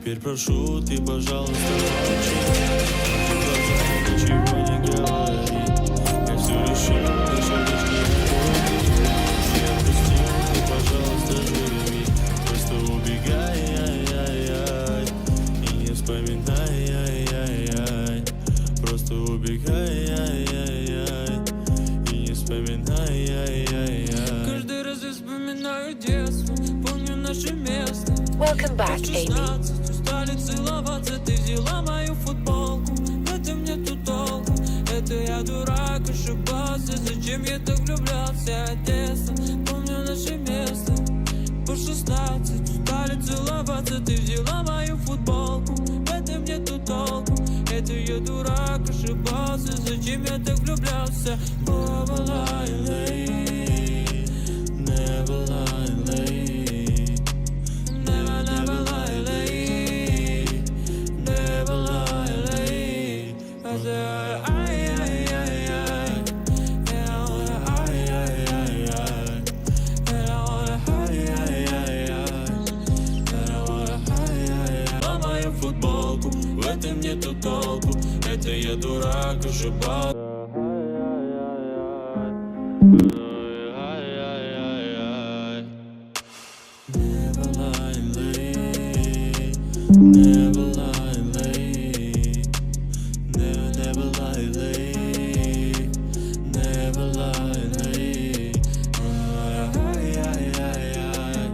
Теперь прошу, ты, пожалуйста, молчи. Ничего не говори. Я все решил, наши лишние любви. Не отпустил, ты, пожалуйста, живи. Просто убегай, ай-яй-яй. И не вспоминай, ай-яй-яй. Просто убегай, ай-яй-яй. И не вспоминай, ай-яй-яй. Каждый раз я вспоминаю детство, помню наше место. Welcome back, Amy. Устали целоваться, ты взяла мою футболку. В этом нету толку, это я дурак, ошибался. Зачем я так влюблялся, детство, помню наше место. По 16 устали целоваться, ты взяла мою футболку. В этом нету толку, это я дурак, ошибался. Зачем я так влюблялся? Never lie, never lie, never, never lie, never lie. I said, ay, ay, ay, ay. And I wanna, ay, ay, ay, ay. And I wanna, ay, ay, ay, ay. And I wanna, ay, ay, ay. Ломаю футболку, в этом нету толку. Это я дурак, ошибался. Never lie, never lie, never lie, never lie. Ay, ay, ay, ay.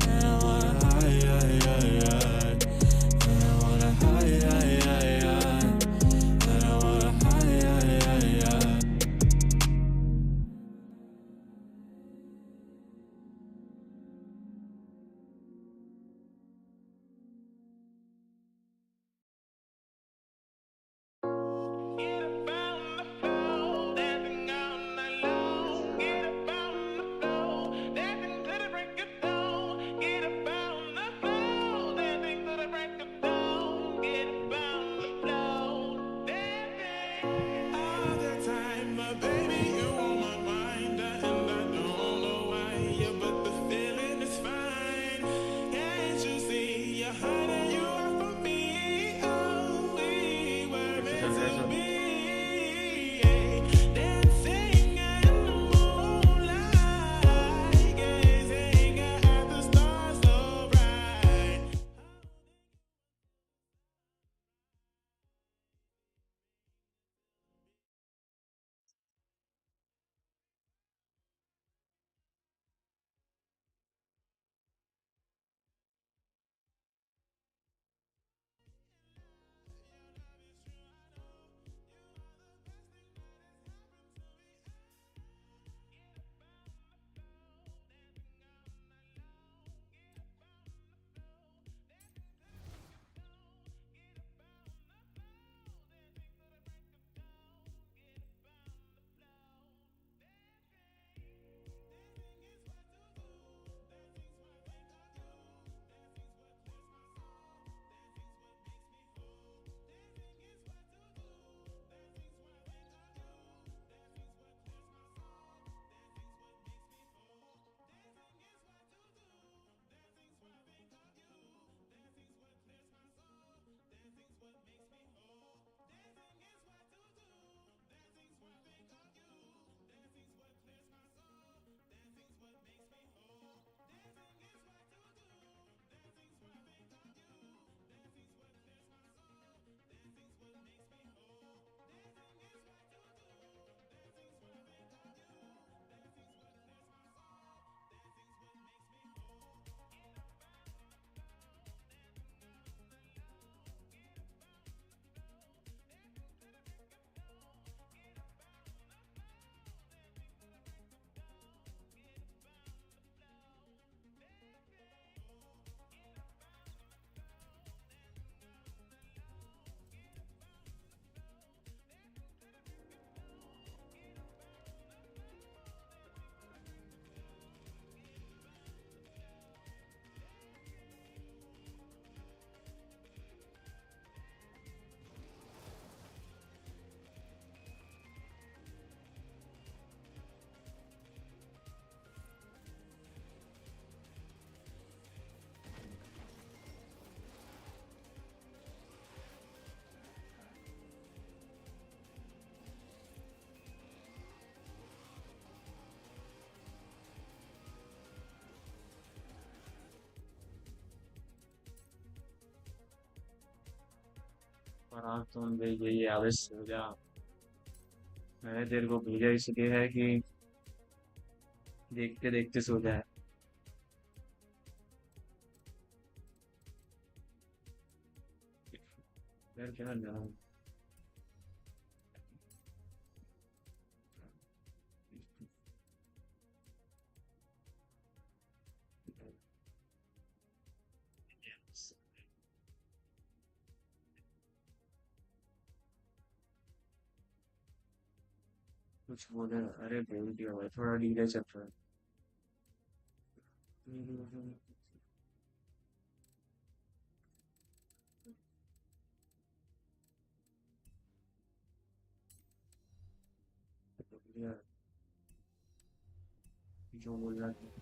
And I wanna, ay, ay, ay, ay. And I wanna, ay, ay, ay, ay. And I wanna, ay, ay, ay, ay. और आप तुम भी यही आवेश हो जा। मैंने तेरे को भेजा इसलिए है कि देखते देखते सो जाए। यार क्या ना। कुछ बोले, अरे बोल दिया भाई, थोड़ा डीले चल रहा है। यार जो बोल रहा था।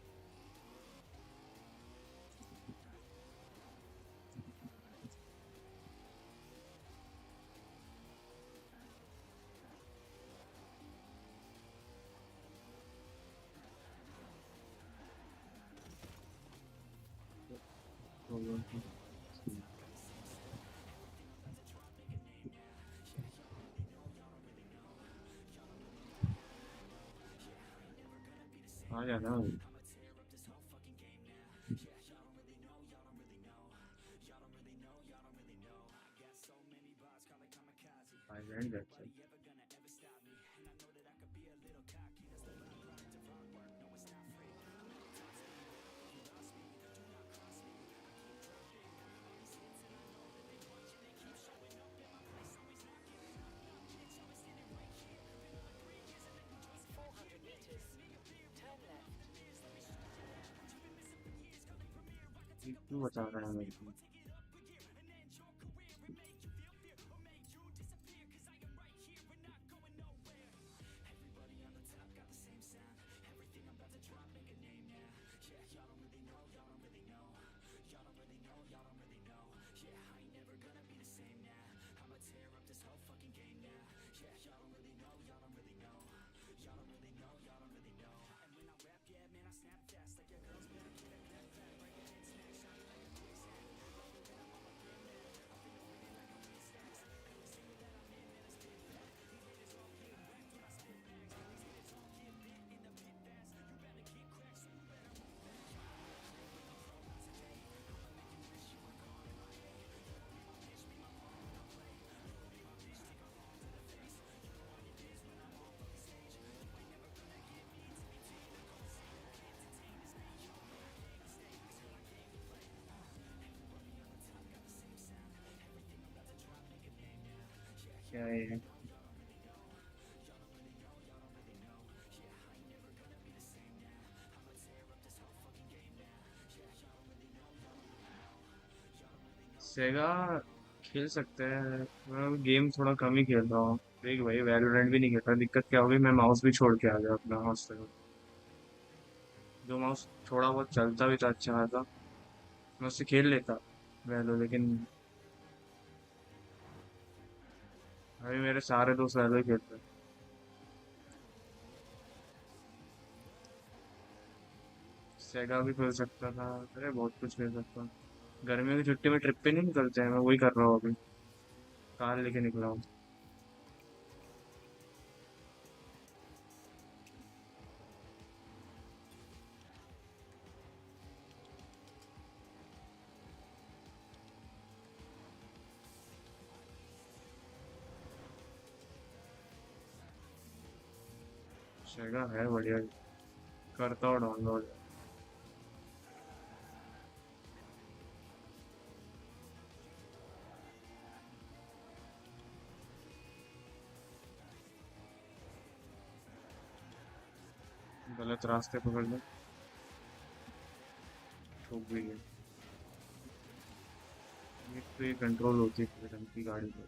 आ जाना। आइलैंड अच्छा। तू बता रहा है मेरे को। क्या है? सेगा खेल सकते हैं। मैं गेम थोड़ा कम ही खेल रहा हूँ। देख भाई, वैलोरेंट भी नहीं खेल रहा। दिक्कत क्या होगी, मैं माउस भी छोड़ के आ गया अपना हॉस्टल। जो माउस थोड़ा बहुत चलता भी था अच्छा था, मैं उससे खेल लेता वैलो। लेकिन अभी मेरे सारे दोस्त वैलो ही खेलते हैं। सेगा भी खेल सकता था। अरे बहुत कुछ खेल सकता। गर्मियों की छुट्टी में ट्रिप पे नहीं निकलते हैं, मैं वही कर रहा हूँ अभी। कार लेके निकला हूँ। सेगा है बढ़िया। करता हूँ डाउनलोड। गलत रास्ते पकड़ ले, ठोक भी गए। एक तो ये कंट्रोल होती है पूरे ढंग की गाड़ी को।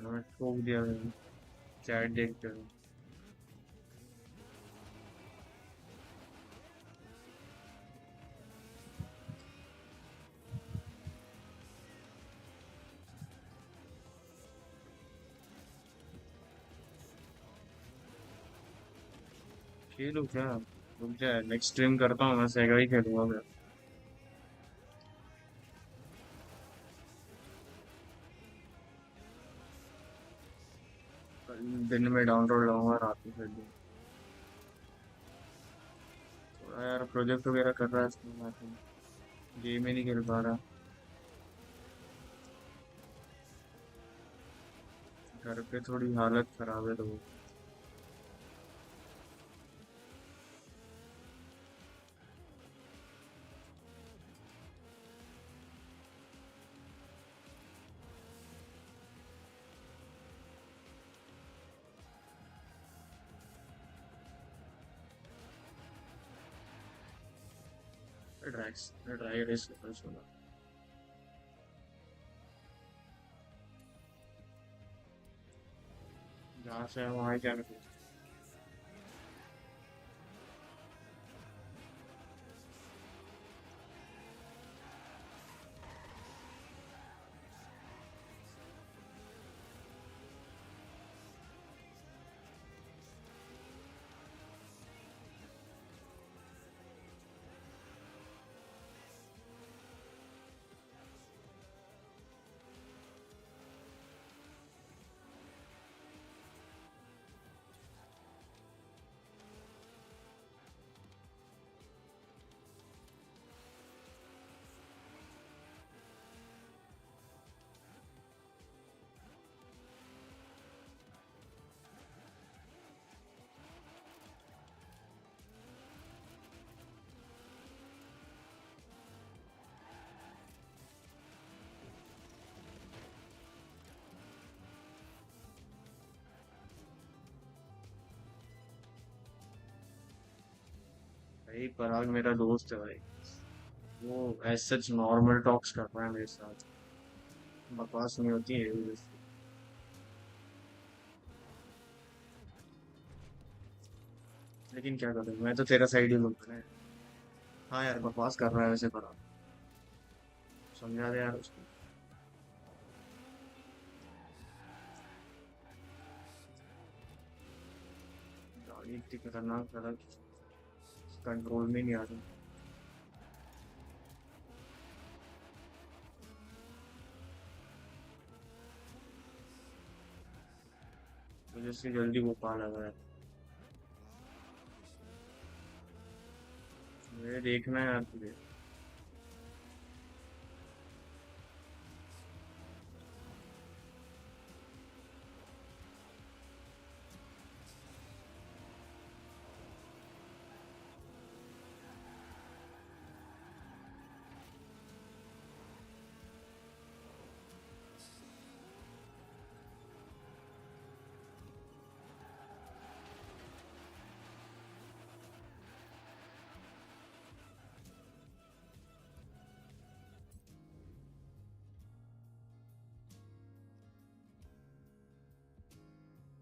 मैंने ठोक दिया मैंने। चैट देखते हुए खेलूं क्या? रुक जाए, नेक्स्ट स्ट्रीम करता हूँ, मैं सेगा ही खेलूंगा मैं। कल दिन में डाउनलोड लाऊंगा, रात में खेल लूंगा। थोड़ा यार प्रोजेक्ट वगैरह कर रहा है इसमें, मैं तो गेम ही नहीं खेल पा रहा। घर पे थोड़ी हालत खराब है तो ड्राई रेस कर सोना। जहाँ से है वहाँ ही जाना चाहिए। भाई पराग मेरा दोस्त है भाई। वो एज सच नॉर्मल टॉक्स कर रहा है मेरे साथ, बकवास नहीं होती है ये। लेकिन क्या करूँ, मैं तो तेरा साइड ही लूंगा ना। हाँ यार, बकवास कर रहा है वैसे पराग, समझा दे यार उसको। गाड़ी इतनी खतरनाक सड़क, कंट्रोल में नहीं आ रही। तो जैसे जल्दी वो पा लगा है। मुझे देखना है यार तुझे।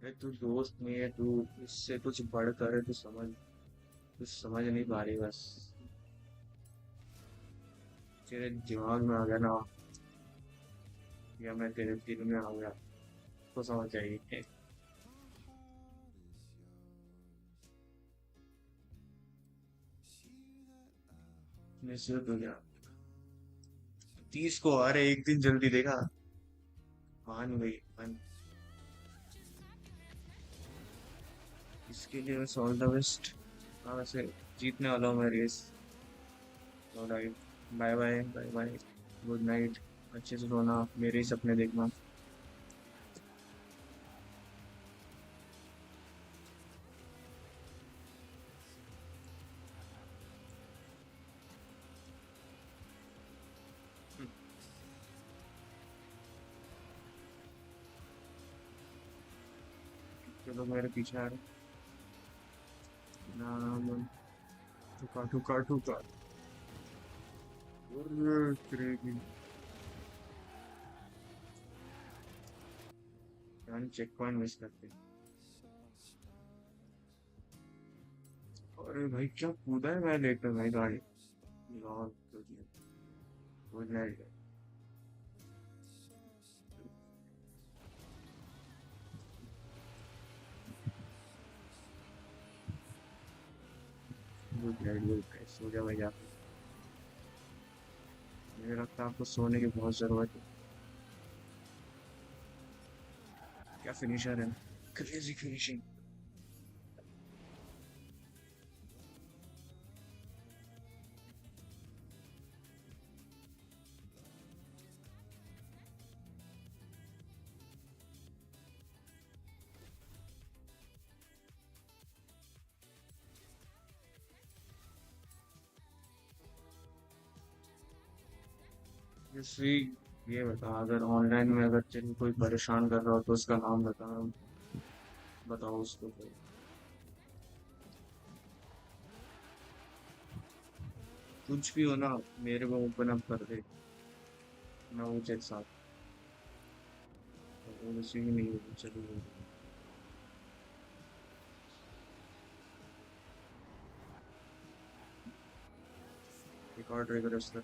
अरे तू दोस्त नहीं है, तू इससे कुछ बढ़कर है, तू समझ, कुछ समझ नहीं पा रही बस। तेरे दिमाग में आ गया ना, या मैं तेरे दिल में आ गया, तो समझ जाएगी। निश्चित हो गया। 30 को, अरे एक दिन जल्दी देखा, मान गई मान। इसके लिए बस ऑल द बेस्ट। हाँ वैसे जीतने वाला हूँ मैं race. Alright, bye bye bye bye, good night. अच्छे से सोना, मेरे ही सपने देखना। चलो मेरे पीछे आ रहे। नाम ठुका ठुका ठुका। और यानी चेक पॉइंट मिस करते। अरे भाई क्या कूदा है मैं लेकर भाई गाड़ी। यार, good night. Good night, good night, सो जा भाई आप। मुझे लगता है आपको सोने की बहुत जरूरत है। क्या फिनिशर है, क्रेजी फिनिशिंग। जैसे ये बता, अगर ऑनलाइन में अगर तेरे को कोई परेशान कर रहा हो तो उसका नाम बता, बताओ उसको कोई। कुछ भी हो ना, मेरे को ओपन अप कर दे, मैं वो तेरे साथ। वो किसी की नहीं होगी, चलो। रिकॉर्ड रिकॉर्ड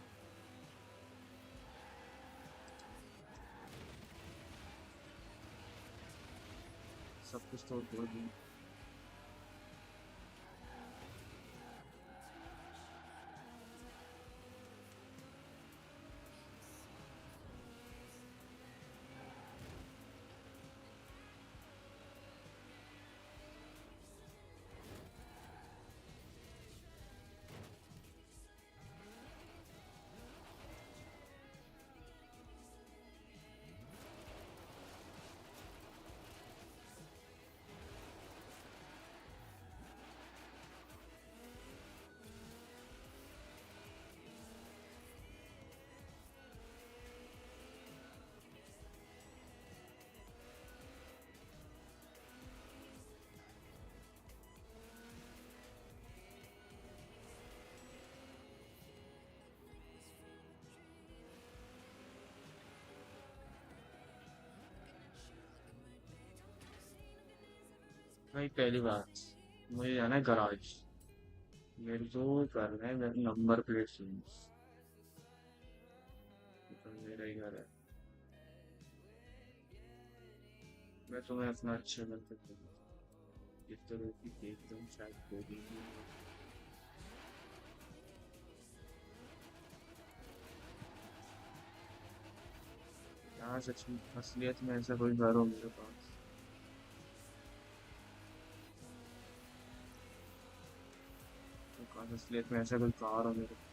सब कुछ तो तोड़ दूँ। भाई पहली बात, मुझे जाना है गराज। मेरे को करना है मेरा नंबर प्लेट चेंज। तो मेरा ही घर है। मैं तुम्हें अपना अच्छा करके दूंगा। इस तरह की एकदम शायद होगी। यहाँ सच में असलियत में ऐसा कोई घर हो मेरे पास। तो काश असलियत में ऐसा कोई कार हो मेरे पास।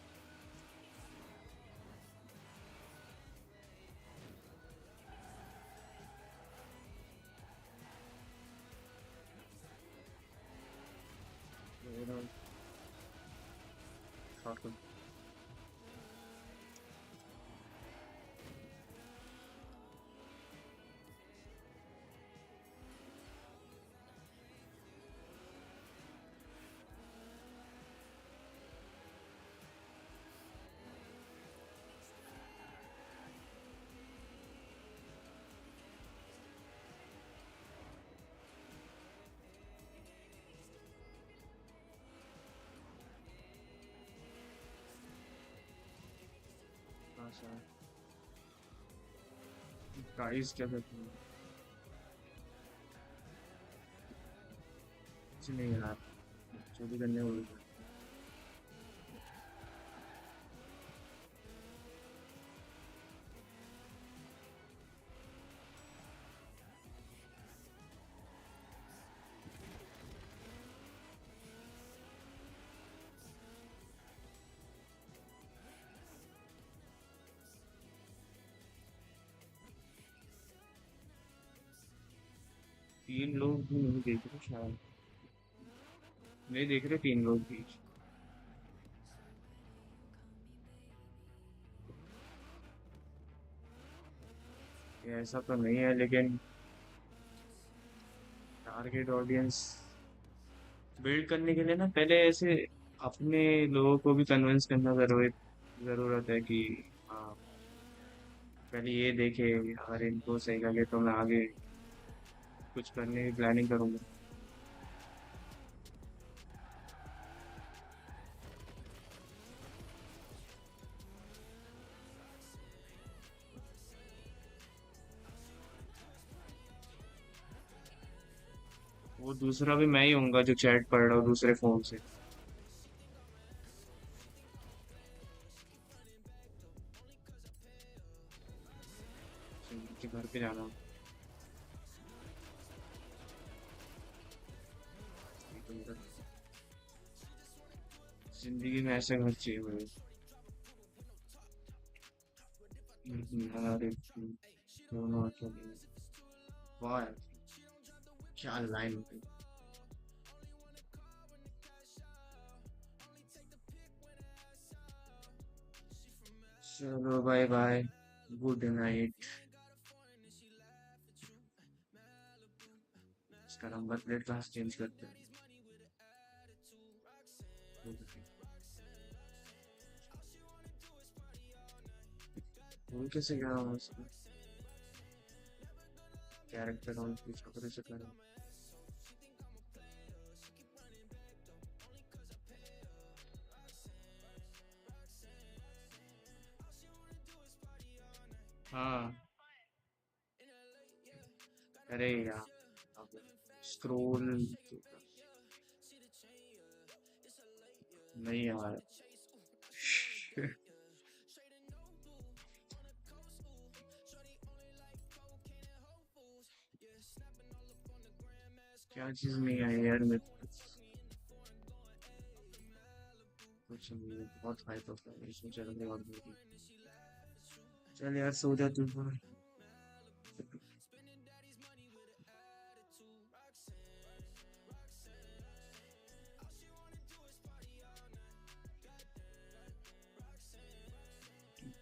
अच्छा, प्राइस क्या कहते हैं? कुछ नहीं यार, चोरी करने वाली। 3 लोग भी नहीं देख रहे शायद। नहीं देख रहे 3 लोग भी। ये ऐसा तो नहीं है, लेकिन टारगेट ऑडियंस बिल्ड करने के लिए ना पहले ऐसे अपने लोगों को भी कन्विंस करना जरूरत है कि हाँ, पहले ये देखे, अगर इनको सही लगे तो मैं आगे कुछ करने की प्लानिंग करूंगा। वो दूसरा भी मैं ही हूँगा जो चैट पढ़ रहा हूँ दूसरे फोन से। के घर पे जाना। तो मेरा जिंदगी में ऐसे घर चाहिए मुझे। अरे दोनों अकेले। वाह यार, क्या लाइन। चलो बाय बाय, गुड नाइट। इसका नंबर प्लेट क्लास चेंज करते हैं। भूल कैसे गया हूँ उसको। कैरेक्टर ऑन स्पीच कपड़े से करो। हाँ। अरे यार, स्क्रोल नहीं यार। क्या चीज नहीं आई यार मेरे पास। कुछ नहीं है, बहुत हाइप होता है इसमें चल रही और मेरी। चल यार सो जा तू।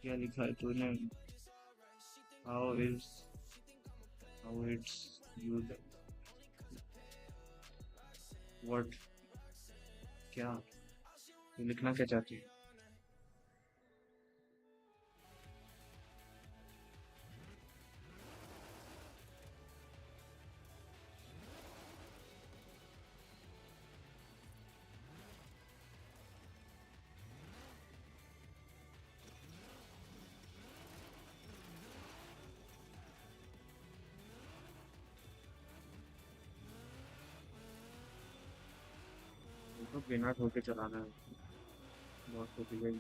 क्या लिखा है तूने। How is, how it's you, what, क्या तू लिखना क्या चाहती है। तो बिना ठोके चलाना है, बहुत तो बिगड़।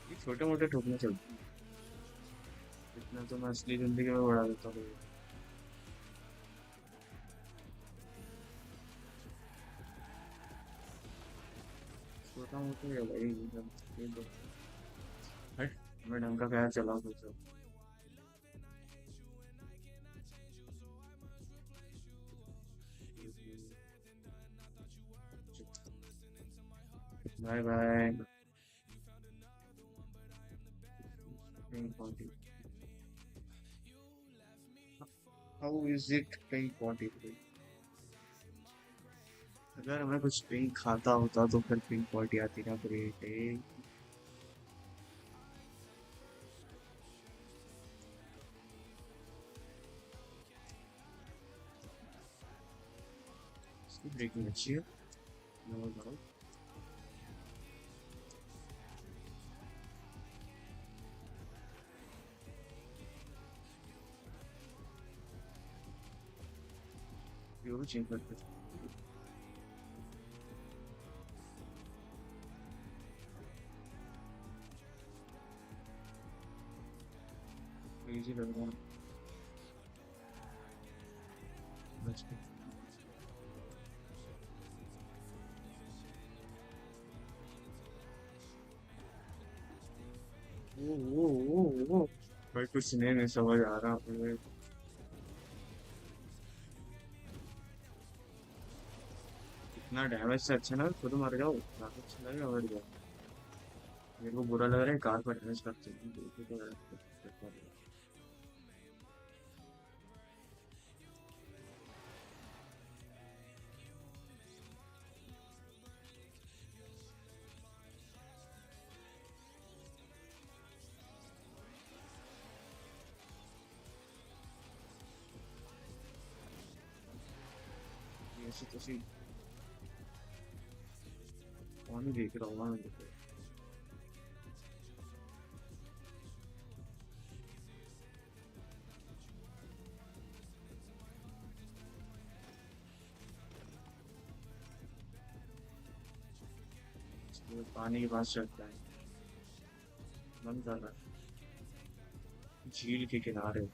ये छोटे मोटे ठोकने चलते हैं, इतना तो मैं असली जिंदगी में बढ़ा देता हूँ। छोटा मोटा है भाई, मतलब ये तो हट। मैं ढंग का ख्याल चलाऊँ फिर तो। Bye bye. How is it pink potty. अगर मैं कुछ पिंक खाता होता तो फिर पिंक पॉटी आती ना ग्रेट। इसकी ब्रेकिंग अच्छी है, नो डाउट। ये भी चेंज करते हैं। इजी लग रहा है। बच गए। ओ भाई कुछ नहीं समझ आ रहा मुझे। इतना डैमेज से अच्छा ना खुद मर जाओ, अच्छा लगेगा मर जाओ। मेरे को बुरा लग रहा है कार पर डैमेज करते हैं तो ऐसे तो सी कौन ही देख रहा होगा मेरे को इसलिए पानी के पास चलता है मन कर रहा है झील के किनारे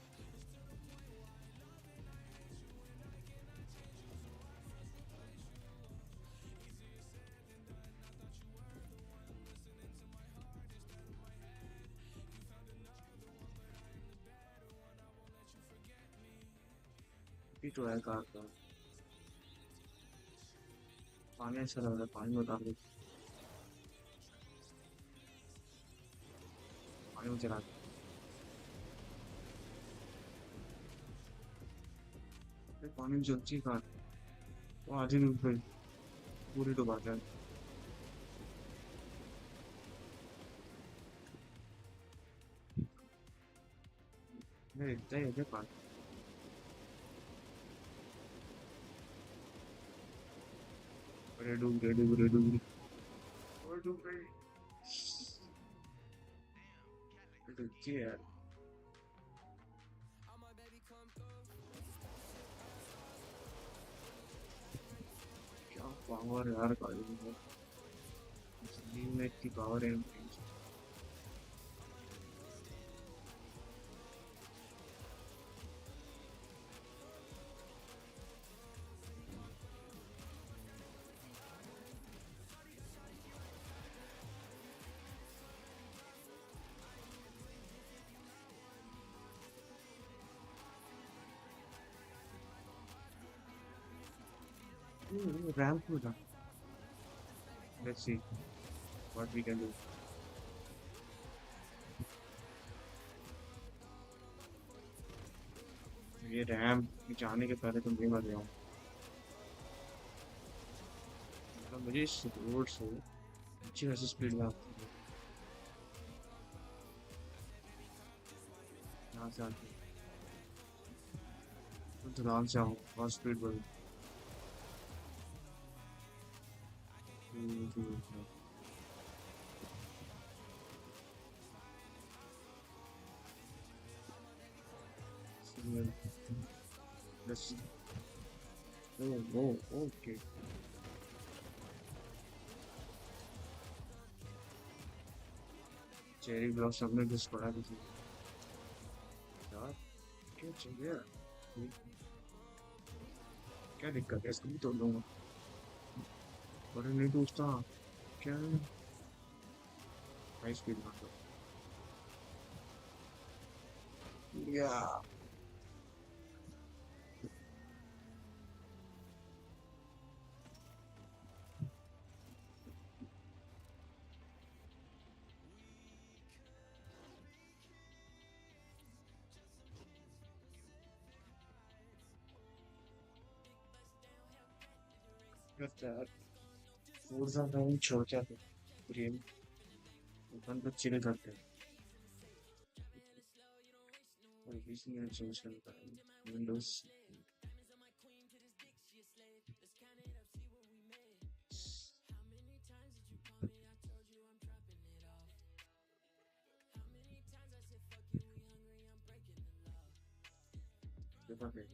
भी तो है कार का पानी अच्छा लग रहा है पानी में उतार दे पानी में चला दे फिर पानी में चलती है कार तो आधी डूब गई पूरी डुबा जाए नहीं इतना ही है क्या पानी अरे डूब गई डूब गई डूब गई और डूब गई डूबती है यार क्या पावर यार गाड़ी में जिंदगी में इतनी पावर है रैंप हो जा let's see what we can do ये रैंप जाने के पहले तुम भी मर जाओ मतलब मुझे इस रोड से अच्छी खासी स्पीड में आती है यहाँ से आती है तो ध्यान से आओ और स्पीड बढ़ो Let's okay. चेरी ब्लॉक सब में घुस पड़ा किसी यार क्या चाहिए क्या दिक्कत है इसको भी तोड़ दूंगा पर नहीं पूछता क्या हाई स्पीड मार या यार फोर्जा नहीं छोड़ क्या थे गेम अपन तो चिल करते हैं और इसलिए चेंज करता है विंडोज देखा फिर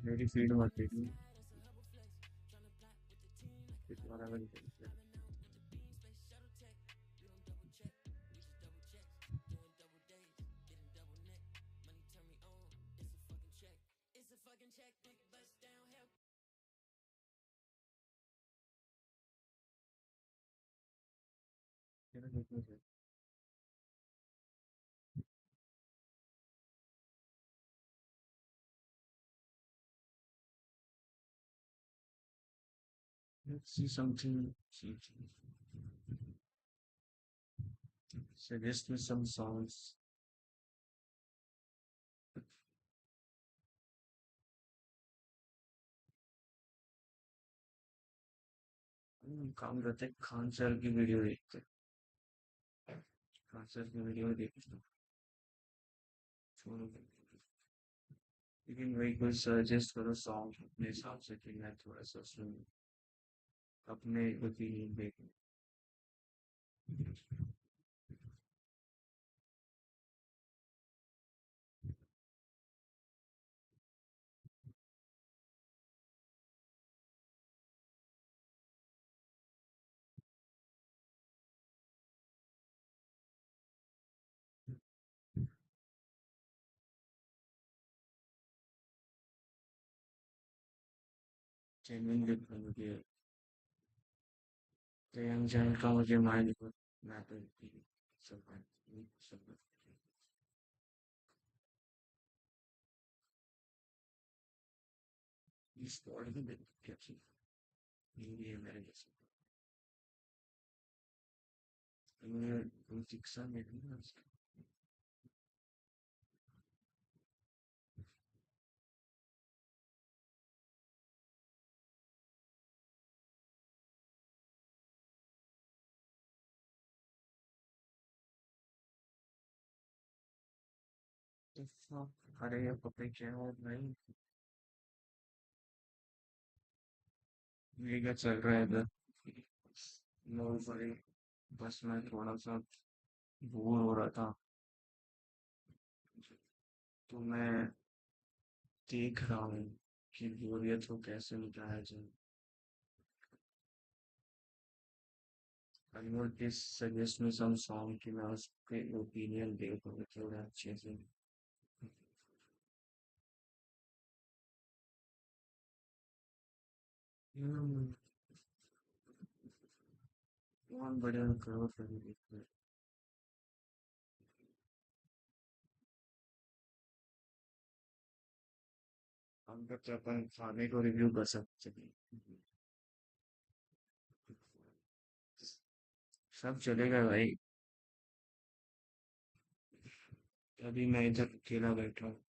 मेरी फीड मत देखनी तुम्हारा बन Let's see something. Suggest me some songs. काम करते हैं, खान सर की वीडियो देखते हैं। खान सर की वीडियो देखते हैं। छोड़ो, लेकिन वही कोई सजेस्ट करो सॉन्ग अपने हिसाब से कि मैं थोड़ा सा सुन अपने ओपिनियन देखूं। चेन्नई देखना मुझे यंग जैन का मुझे माइंड को मैं तो सब सब इस बॉडी में क्या चीज ये मेरे जैसे मैं कोई शिक्षा में नहीं अरे ये पता क्या है भाई, ये क्या चल रहा है इधर। नो भाई, बस मैं थोड़ा सा बोर हो रहा था तो मैं देख रहा हूँ कि बोरियत को कैसे मिटाया जाए। Anmol please suggest me some song कि मैं उसके ओपिनियन दे पाऊँ थोड़ा अच्छे से। हम्म, कौन बढ़िया करो फिर देखते हैं। हम तो अपन खाने को रिव्यू कर सकते हैं। सब चलेगा भाई। अभी मैं इधर अकेला बैठा हूँ।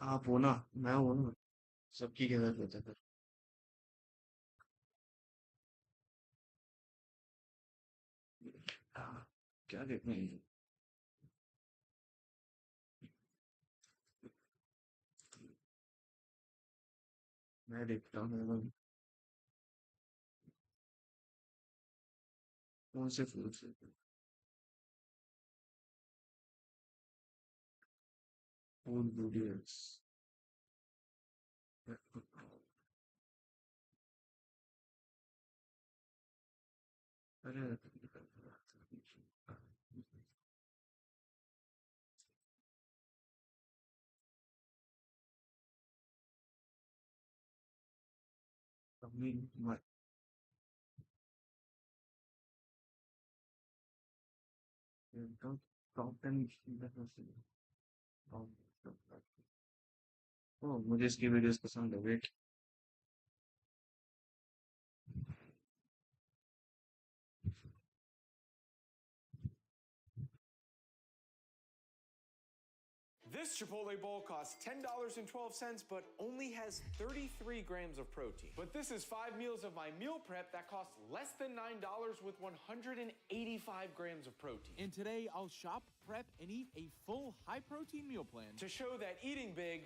आप हो ना, मैं हूँ ना, सबकी केयर करता है। हाँ, क्या देखना है? मैं देखता हूँ कौन से फूल से। फूल वीडियोस। अरे अभी टॉप 10 ओ मुझे इसकी वीडियोस पसंद है, wait. This Chipotle bowl costs $10.12, but only has 33 grams of protein. But this is 5 meals of my meal prep that costs less than $9 with 185 grams of protein. And today, I'll shop, prep, and eat a full high-protein meal plan To show that eating big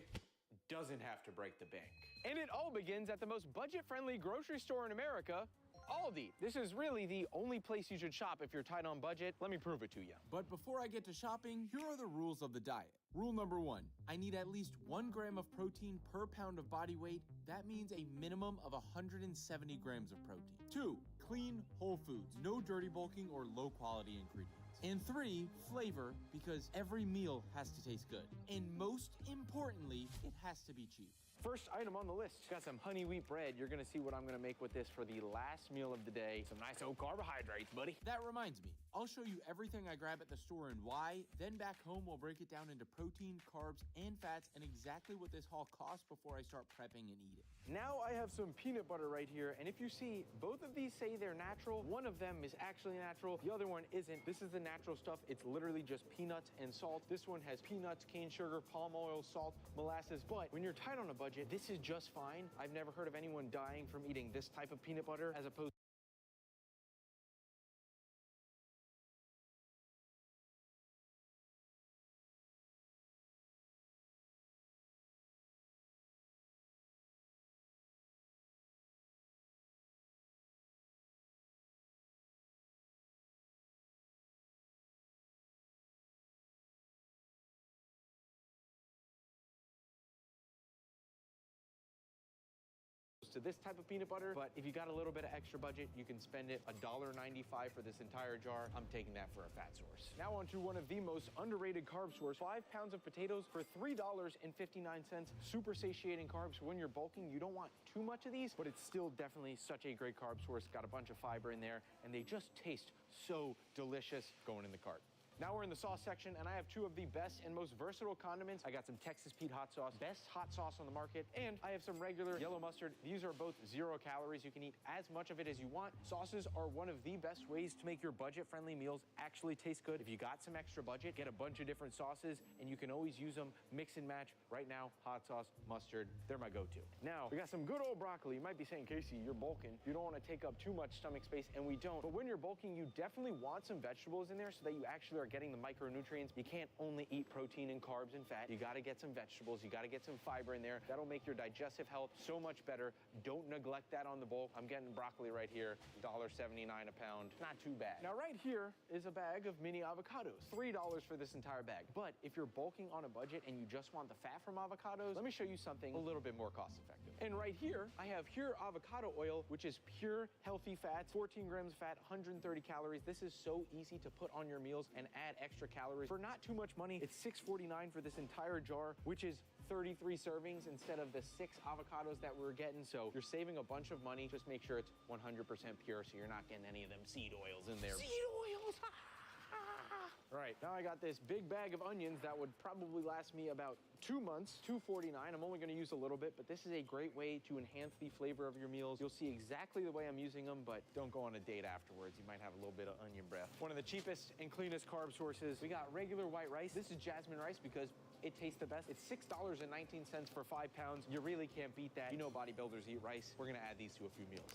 doesn't have to break the bank. And it all begins at the most budget-friendly grocery store in America, Aldi. This is really the only place you should shop if you're tight on budget. Let me prove it to you. But before I get to shopping, here are the rules of the diet. Rule number 1, I need at least 1 gram of protein per pound of body weight. That means a minimum of 170 grams of protein. 2, clean, whole foods, no dirty bulking or low quality ingredients. And 3, flavor, because every meal has to taste good. And most importantly, it has to be cheap. First item on the list, got some honey wheat bread. You're gonna see what I'm gonna make with this for the last meal of the day. Some nice old carbohydrates, buddy. That reminds me, I'll show you everything I grab at the store and why. Then back home, we'll break it down into protein, carbs, and fats, and exactly what this haul costs before I start prepping and eating. Now I have some peanut butter right here, and if you see, both of these say they're natural. One of them is actually natural, the other one isn't. This is the natural stuff. It's literally just peanuts and salt. This one has peanuts, cane sugar, palm oil, salt, molasses, but when you're tight on a budget, this is just fine. I've never heard of anyone dying from eating this type of peanut butter as opposed to this type of peanut butter, but if you got a little bit of extra budget, you can spend it $1.95 for this entire jar. I'm taking that for a fat source. Now on to one of the most underrated carb source, 5 pounds of potatoes for $3.59. Super satiating carbs. When you're bulking, you don't want too much of these, but it's still definitely such a great carb source. Got a bunch of fiber in there, and they just taste so delicious going in the cart. Now we're in the sauce section, and I have two of the best and most versatile condiments. I got some Texas Pete hot sauce, best hot sauce on the market, and I have some regular yellow mustard. These are both 0 calories. You can eat as much of it as you want. Sauces are one of the best ways to make your budget-friendly meals actually taste good. If you got some extra budget, get a bunch of different sauces, and you can always use them, mix and match. Right now, hot sauce, mustard, they're my go-to. Now, we got some good old broccoli. You might be saying, Casey, you're bulking. You don't want to take up too much stomach space, and we don't. But when you're bulking, you definitely want some vegetables in there so that you actually are getting the micronutrients. You can't only eat protein and carbs and fat. You got to get some vegetables. You got to get some fiber in there. That'll make your digestive health so much better. Don't neglect that on the bulk. I'm getting broccoli right here, $1.79 a pound. Not too bad. Now right here is a bag of mini avocados. $3 for this entire bag. But if you're bulking on a budget and you just want the fat from avocados, let me show you something a little bit more cost effective. And right here, I have pure avocado oil, which is pure healthy fats, 14 grams of fat, 130 calories. This is so easy to put on your meals and add extra calories. For not too much money, it's $6.49 for this entire jar, which is 33 servings instead of the 6 avocados that we're getting. So you're saving a bunch of money. Just make sure it's 100% pure so you're not getting any of them seed oils in there. Seed oils! All right, now I got this big bag of onions that would probably last me about 2 months, $2.49. I'm only gonna use a little bit, but this is a great way to enhance the flavor of your meals. You'll see exactly the way I'm using them, but don't go on a date afterwards. You might have a little bit of onion breath. One of the cheapest and cleanest carb sources. We got regular white rice. This is jasmine rice because it tastes the best. It's $6.19 for 5 pounds. You really can't beat that. You know bodybuilders eat rice. We're gonna add these to a few meals.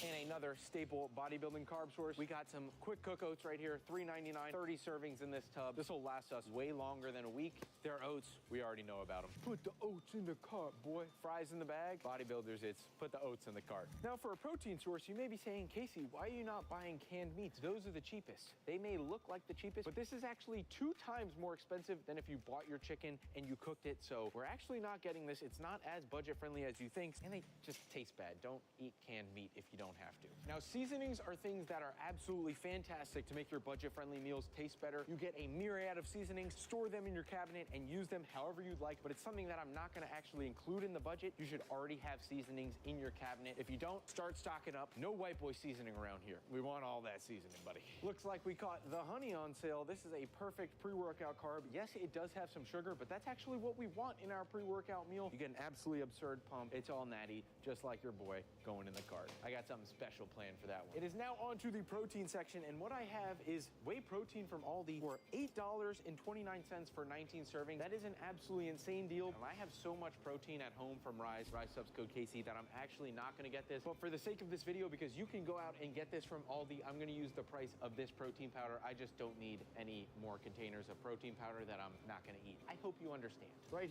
And another staple bodybuilding carb source. We got some quick cook oats right here, $3.99, 30 servings in this tub. This will last us way longer than a week. They're oats, we already know about them. Put the oats in the cart, boy. Fries in the bag, bodybuilders, it's put the oats in the cart. Now for a protein source, you may be saying, Casey, why are you not buying canned meats? Those are the cheapest. They may look like the cheapest, but this is actually 2 times more expensive than if you bought your chicken and you cooked it. So we're actually not getting this. It's not as budget friendly as you think, and they just taste bad. Don't eat canned meat if you don't have to. Now, seasonings are things that are absolutely fantastic to make your budget-friendly meals taste better. You get a myriad of seasonings, store them in your cabinet, and use them however you'd like, but it's something that I'm not gonna actually include in the budget. You should already have seasonings in your cabinet. If you don't, start stocking up. No white boy seasoning around here. We want all that seasoning, buddy. Looks like we caught the honey on sale. This is a perfect pre-workout carb. Yes, it does have some sugar, but that's actually what we want in our pre-workout meal. You get an absolutely absurd pump. It's all natty, just like your boy going in the cart. I got something special plan for that one. It is now on to the protein section, and what I have is whey protein from Aldi for $8.29 for 19 servings. That is an absolutely insane deal. And I have so much protein at home from Rise subs code Casey, that I'm actually not gonna get this. But for the sake of this video, because you can go out and get this from Aldi, I'm gonna use the price of this protein powder. I just don't need any more containers of protein powder that I'm not gonna eat. I hope you understand. Right.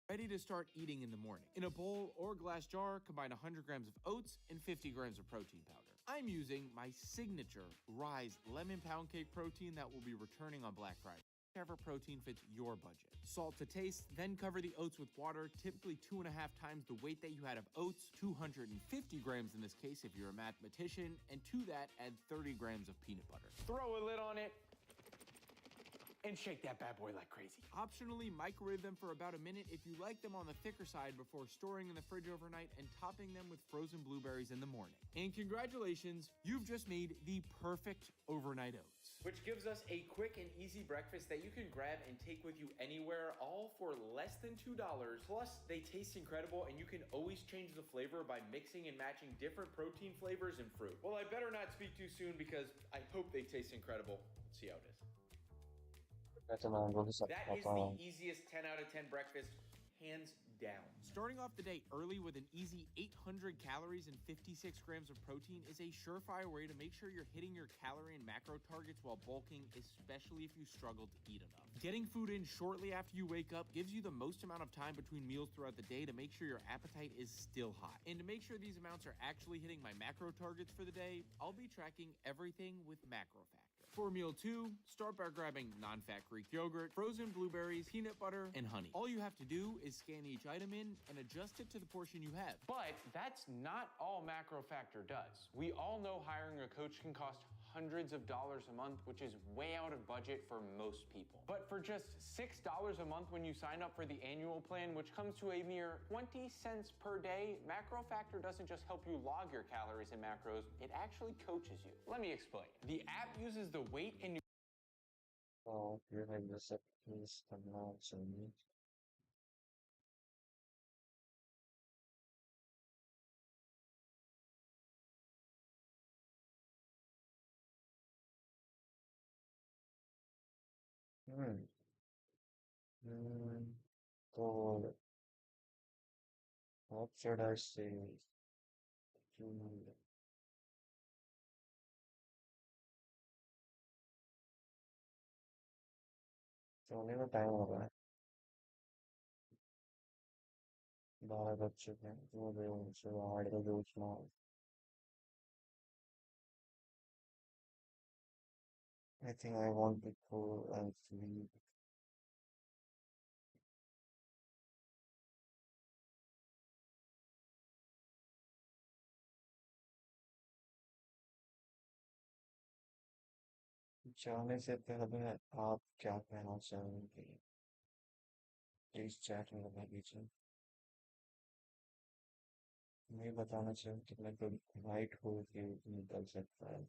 Ready to start eating in the morning. In a bowl or glass jar, combine 100 grams of oats and 50 grams of protein powder. I'm using my signature Rise Lemon Pound Cake protein that will be returning on Black Friday. Whichever protein fits your budget. Salt to taste, then cover the oats with water, typically 2.5 times the weight that you had of oats, 250 grams in this case if you're a mathematician, and to that add 30 grams of peanut butter. Throw a lid on it. and shake that bad boy like crazy. Optionally, microwave them for about a minute if you like them on the thicker side before storing in the fridge overnight and topping them with frozen blueberries in the morning. And congratulations, you've just made the perfect overnight oats. Which gives us a quick and easy breakfast that you can grab and take with you anywhere, all for less than $2. Plus, they taste incredible and you can always change the flavor by mixing and matching different protein flavors and fruit. Well, I better not speak too soon because I hope they taste incredible. Let's see how it is. That's a mango के साथ That is खाता the हूँ. easiest 10 out of 10 breakfast, hands down. Starting off the day early with an easy 800 calories and 56 grams of protein is a surefire way to make sure you're hitting your calorie and macro targets while bulking, especially if you struggle to eat enough. Getting food in shortly after you wake up gives you the most amount of time between meals throughout the day to make sure your appetite is still high. And to make sure these amounts are actually hitting my macro targets for the day, I'll be tracking everything with Macro Factor. For meal 2, start by grabbing non-fat Greek yogurt, frozen blueberries, peanut butter, and honey. All you have to do is scan each item in and adjust it to the portion you have. But that's not all Macro Factor does. We all know hiring a coach can cost hundreds of dollars a month, which is way out of budget for most people. But for just $6 a month when you sign up for the annual plan, which comes to a mere 20 cents per day, Macro Factor doesn't just help you log your calories and macros, it actually coaches you. Let me explain. The app uses the weight and Oh, you're like the recipes करना चाहिए. Hmm. Hmm. So what should I say? Hmm. सोने का time हो रहा है. 12 बज चुके हैं. मुझे सुबह 8 बजे उठना है. I think I want to go and sleep. जाने से पहले आप क्या कहना चाहेंगे? प्लीज चैट में बता दीजिए. मैं बताना चाहूँ कि मैं तो नाइट हो के निकल सकता है.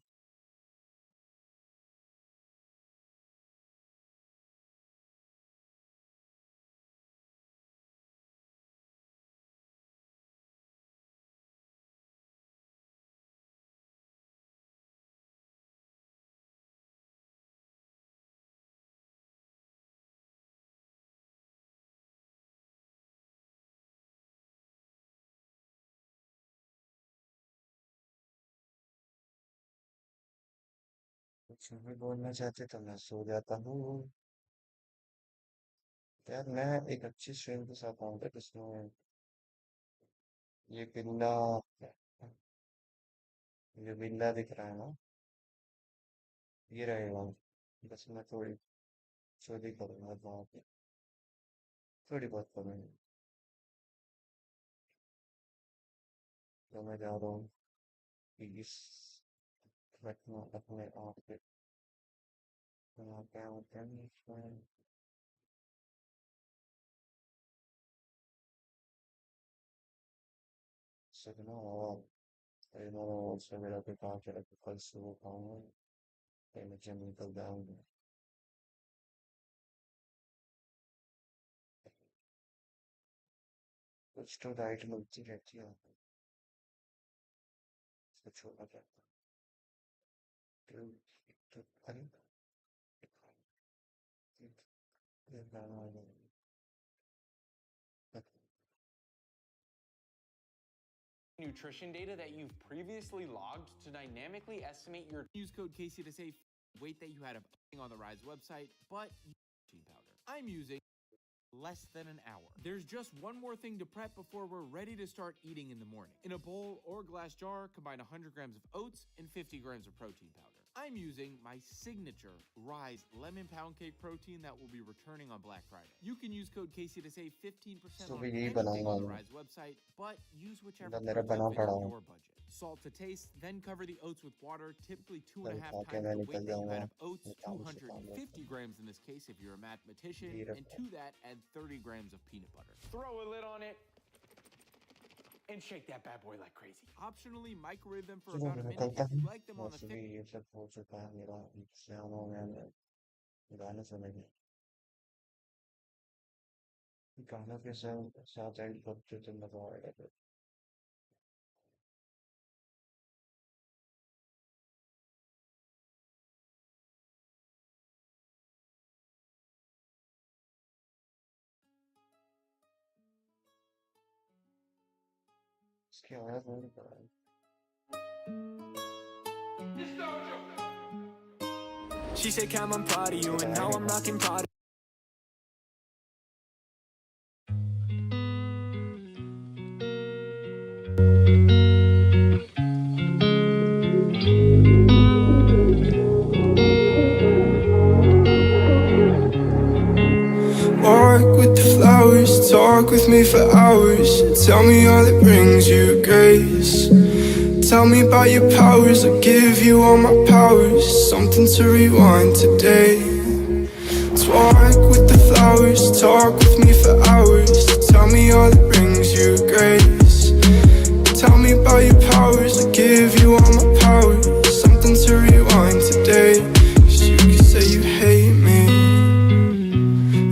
कुछ भी बोलना चाहते तो मैं सो जाता हूँ. यार मैं एक अच्छी स्ट्रीम के साथ आऊंगा जिसमें ये बिल्ला ये बिल्ला दिख रहा है ना, ये रहेगा. बस मैं थोड़ी चोरी करूंगा वहाँ पे, थोड़ी बहुत करूंगा. तो मैं जा रहा हूँ इस रखना अपने आप पे. यहाँ पे होते हैं इसमें सकना. और इन्होंने उससे मेरा पे कहा कि रख कल सुबह खाऊंगा. फिर मैं जिम निकल जाऊंगा. कुछ तो डाइट मिलती रहती है इसको छोड़ना चाहता हूँ. तो अरे ये गाना आ गया. nutrition data that you've previously logged to dynamically estimate your Use code Casey to save weight that you had on the Rise website, but protein powder. I'm using less than an hour. There's just one more thing to prep before we're ready to start eating in the morning. In a bowl or glass jar, combine 100 grams of oats and 50 grams of protein powder. I'm using my signature Rise Lemon Pound Cake protein that will be returning on Black Friday. You can use code Casey to save 15% तो on भी यही anything बनाऊंगा on the मैं Rise website, but use whichever मतलब मेरा protein बना fits पड़ा हूँ your budget. Salt to taste, then cover the oats with water, typically कल 2.5 खा के times मैं the निकल weight that you जाऊंगा had of oats, मैं काम से काम 250 grams in this case if you're a mathematician, धीरे and to that add 30 grams of peanut butter. Throw a lid on it and shake that bad boy like crazy. Optionally, microwave them for चलो about a मैं minute निकलता if हूँ you like them on the वैसे thick. भी ये सब हो चुका है मेरा एग्जाम हो गया मैं गाना सुनेंगे गाना के साथ एंड करते तो मजा आएगा फिर इसके आवाज नहीं पड़ा She said, Cam, I'm proud of you, and now I'm rocking Prada. Walk with the flowers, talk with me for hours. Tell me all that brings you grace. Tell me about your powers, I'll give you all my powers. Something to rewind today. Walk with the flowers, talk with me for hours. Tell me all that brings you grace. Tell me about your powers, I'll give you all my powers. Something to rewind today. 'Cause you can say you hate me,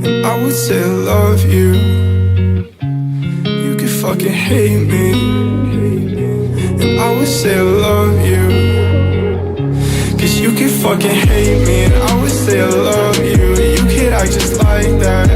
and I would say I love you. You can fucking hate me, and I would say I love you. 'Cause you can fucking hate me, and I would say I love you. You could act just like that,